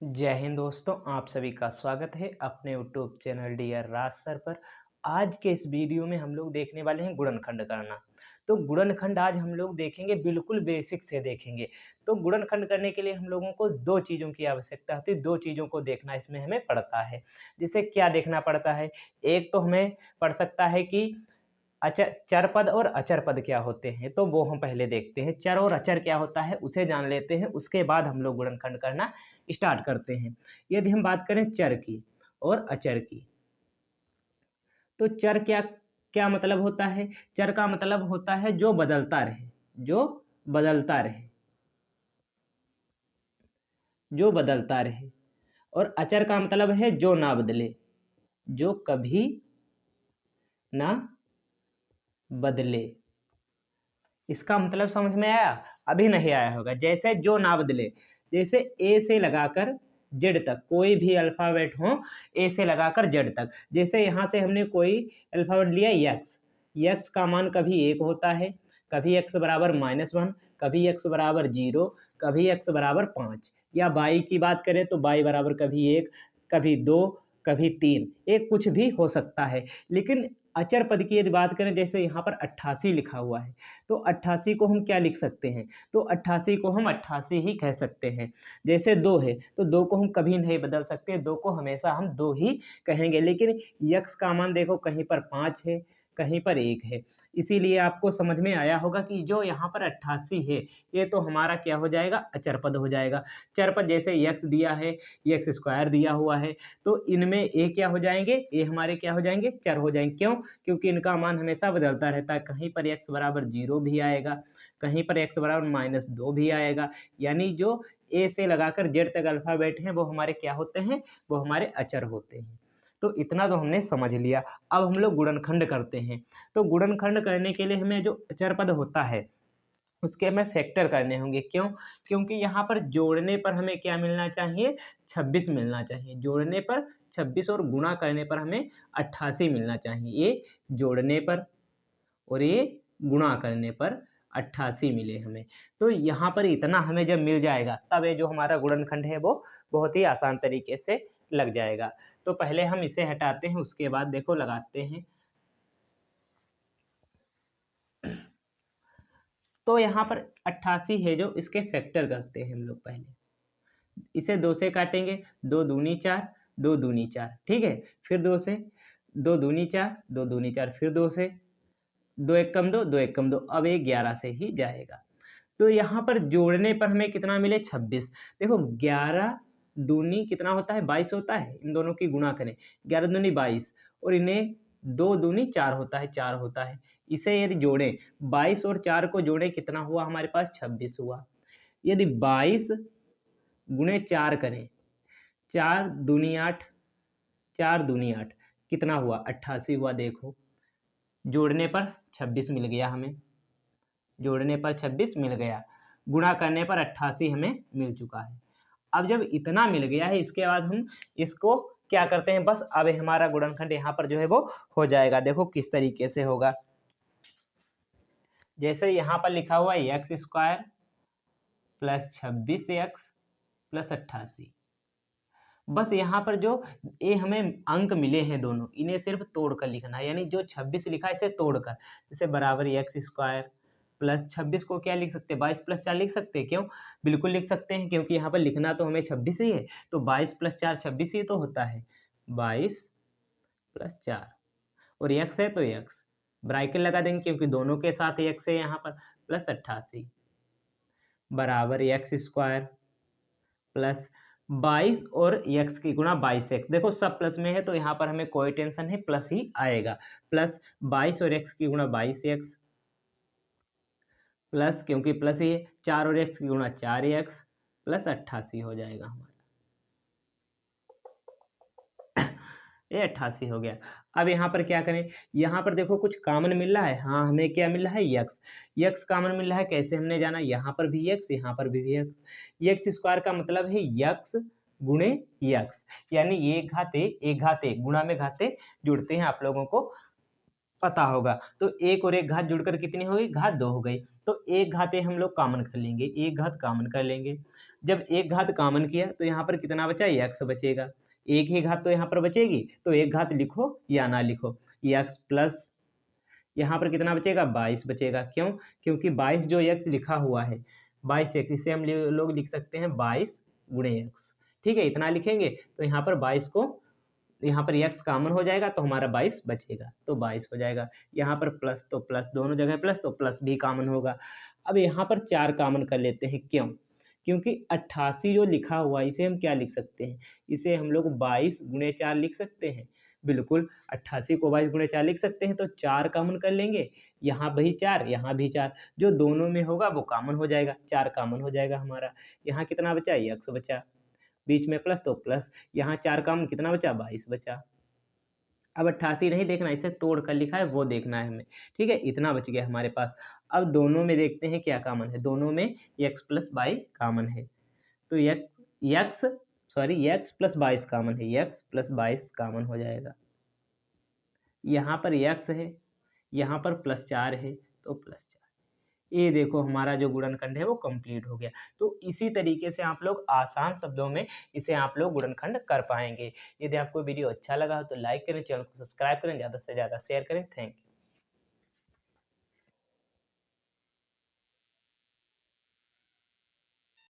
जय हिंद दोस्तों, आप सभी का स्वागत है अपने यूट्यूब चैनल डियर राज सर पर। आज के इस वीडियो में हम लोग देखने वाले हैं गुणनखंड करना। तो गुणनखंड आज हम लोग देखेंगे, बिल्कुल बेसिक से देखेंगे। तो गुणनखंड करने के लिए हम लोगों को दो चीज़ों की आवश्यकता होती है, दो चीज़ों को देखना इसमें हमें पड़ता है। जैसे क्या देखना पड़ता है, एक तो हमें पड़ सकता है कि चर पद और अचर पद क्या होते हैं, तो वो हम पहले देखते हैं। चर और अचर क्या होता है उसे जान लेते हैं, उसके बाद हम लोग गुणनखंड करना स्टार्ट करते हैं। यदि हम बात करें चर की और अचर की, तो चर क्या क्या मतलब होता है? चर का मतलब होता है जो बदलता रहे, जो बदलता रहे, जो बदलता रहे। और अचर का मतलब है जो ना बदले, जो कभी ना बदले। इसका मतलब समझ में आया? अभी नहीं आया होगा। जैसे जो ना बदले, जैसे ए से लगाकर जेड तक कोई भी अल्फ़ाबेट हो, ए से लगाकर जेड तक। जैसे यहाँ से हमने कोई अल्फ़ाबेट लिया यक्स, यक्स का मान कभी 1 होता है, कभी एक्स बराबर -1, कभी एक्स बराबर 0, कभी एक्स बराबर 5। या बाई की बात करें तो बाई बराबर कभी 1, कभी 2, कभी 3, ये कुछ भी हो सकता है। लेकिन अचर पद की यदि बात करें, जैसे यहाँ पर 88 लिखा हुआ है, तो 88 को हम क्या लिख सकते हैं? तो 88 को हम 88 ही कह सकते हैं। जैसे 2 है, तो 2 को हम कभी नहीं बदल सकते, 2 को हमेशा हम 2 ही कहेंगे। लेकिन यक्स का मान देखो कहीं पर 5 है, कहीं पर 1 है। इसीलिए आपको समझ में आया होगा कि जो यहाँ पर 88 है, ये तो हमारा क्या हो जाएगा? अचर पद हो जाएगा। चर पद जैसे यक्स दिया है, यक्स स्क्वायर दिया हुआ है, तो इनमें ए क्या हो जाएंगे? ये हमारे क्या हो जाएंगे? चर हो जाएंगे। क्यों? क्योंकि इनका मान हमेशा बदलता रहता है। कहीं पर x बराबर 0 भी आएगा, कहीं पर x बराबर -2 भी आएगा। यानी जो ए से लगाकर जेड तक अल्फ़ाबेट हैं, वो हमारे क्या होते हैं? वो हमारे अचर होते हैं। तो इतना तो हमने समझ लिया। अब हम लोग गुणनखंड करते हैं। तो गुणनखंड करने के लिए हमें जो अचर पद होता है, उसके हमें फैक्टर करने होंगे। क्यों? क्योंकि यहाँ पर जोड़ने पर हमें क्या मिलना चाहिए? 26 मिलना चाहिए। जोड़ने पर 26 और गुणा करने पर हमें 88 मिलना चाहिए। ये जोड़ने पर और ये गुणा करने पर 88 मिले हमें। तो यहाँ पर इतना हमें जब मिल जाएगा, तब ये जो हमारा गुणनखंड है वो बहुत ही आसान तरीके से लग जाएगा। तो पहले हम इसे हटाते हैं, उसके बाद देखो लगाते हैं। तो यहाँ पर 88 है, जो इसके फैक्टर करते हैं हम लोग पहले। इसे 2 से काटेंगे, 2 दूनी 4, 2 दूनी 4, ठीक है। फिर 2 से, 2 दूनी 4, 2 दूनी 4, फिर 2 से, 2 एक कम 2, 2 एक कम 2, अब ये 11 से ही जाएगा। तो यहाँ पर जोड़ने पर हमें कितना मिले? 26। देखो 11 दूनी कितना होता है? 22 होता है। इन दोनों की गुणा करें, 11 दूनी 22, और इन्हें 2 दूनी 4 होता है, 4 होता है। इसे यदि जोड़ें, 22 और 4 को जोड़ें, कितना हुआ हमारे पास? 26 हुआ। यदि 22 गुणे 4 करें, 4 दूनी 8, 4 दूनी 8, कितना हुआ? 88 हुआ। देखो जोड़ने पर 26 मिल गया हमें, जोड़ने पर 26 मिल गया, गुणा करने पर 88 हमें मिल चुका है। अब जब इतना मिल गया है, इसके बाद हम इसको क्या करते हैं? बस अब हमारा गुणनखंड यहाँ पर जो है वो हो जाएगा। देखो किस तरीके से होगा। जैसे यहाँ पर लिखा हुआ है x square plus 26x plus 88। बस यहाँ पर जो ये हमें अंक मिले हैं दोनों, इन्हें सिर्फ तोड़कर लिखना है। यानी जो 26 लिखा है इसे तोड़कर, जैसे बराबर एक्स स्क्वायर प्लस 26 को क्या लिख सकते हैं? 22 प्लस 4 लिख सकते हैं। क्यों? बिल्कुल लिख सकते हैं, क्योंकि यहाँ पर लिखना तो हमें 26 ही है। तो 22 प्लस 4 26 ही तो होता है। 22 प्लस 4, और एक्स है तो एक्स ब्रैकेट लगा देंगे, क्योंकि दोनों के साथ एक्स है यहाँ पर, प्लस 88 बराबर एक्स स्क्वायर प्लस 22 और x की गुणा 22x। देखो सब प्लस में है, तो यहाँ पर हमें कोई टेंशन है, प्लस ही आएगा। प्लस 22 और x की गुणा 22x, प्लस क्योंकि प्लस ही है, 4 और x की गुणा 4x, प्लस 88 हो जाएगा हमारा। ये 88 हो गया। अब यहाँ पर क्या करें? यहाँ पर देखो कुछ कॉमन मिल रहा है। हाँ, हमें क्या मिल रहा है? यक्स। यक्स कॉमन मिल रहा है, कैसे हमने जाना? यहाँ पर भी यक्स, यहाँ पर भी यक्स। यक्स स्क्वायर का मतलब है यक्स गुणे यक्स, यानी एक घाते गुणा में घाते जुड़ते हैं, आप लोगों को पता होगा। तो एक और एक घात जुड़कर कितनी हो गई, घात 2 हो गई। तो एक घातें हम लोग कॉमन कर लेंगे, एक घात कॉमन कर लेंगे। जब एक घात कॉमन किया तो यहाँ पर कितना बचा, x बचेगा। एक ही घात तो यहाँ पर बचेगी, तो एक घात लिखो या ना लिखो, x प्लस यहाँ पर कितना बचेगा, 22 बचेगा। क्यों, क्योंकि 22 जो x लिखा हुआ है 22x, इसे हम लोग लिख सकते हैं 22 गुणे x। ठीक है, इतना लिखेंगे तो यहाँ पर 22 को, यहाँ पर x कॉमन हो जाएगा तो हमारा 22 बचेगा, तो 22 हो जाएगा। यहाँ पर प्लस, तो प्लस दोनों जगह प्लस, तो प्लस भी कॉमन होगा। अब यहाँ पर 4 कॉमन कर लेते हैं। क्यों, क्योंकि 88 जो लिखा हुआ है इसे हम क्या लिख सकते हैं, इसे हम लोग 22 गुणे 4 लिख सकते हैं। बिल्कुल, 88 को 22 गुणे 4 लिख सकते हैं। तो 4 कॉमन कर लेंगे, यहाँ भी 4, यहाँ भी 4, जो दोनों में होगा वो कॉमन हो जाएगा, 4 कॉमन हो जाएगा हमारा। यहाँ कितना बचा, x बचा, बीच में प्लस तो प्लस, यहाँ 4 कॉमन कितना बचा, 22 बचा। अब 88 नहीं देखना, इसे तोड़ कर लिखा है वो देखना है हमें। ठीक है, इतना बच गया हमारे पास। अब दोनों में देखते हैं क्या कॉमन है, दोनों में x प्लस 22 कॉमन है। तो x प्लस 22 कॉमन है, x प्लस 22 कॉमन हो जाएगा। यहाँ पर x है, यहाँ पर प्लस 4 है, तो प्लस 4। ये देखो हमारा जो गुणनखंड है वो कंप्लीट हो गया। तो इसी तरीके से आप लोग आसान शब्दों में इसे आप लोग गुणनखंड कर पाएंगे। यदि आपको वीडियो अच्छा लगा तो लाइक करें, चैनल को सब्सक्राइब करें, ज़्यादा से ज़्यादा शेयर करें। Thank you.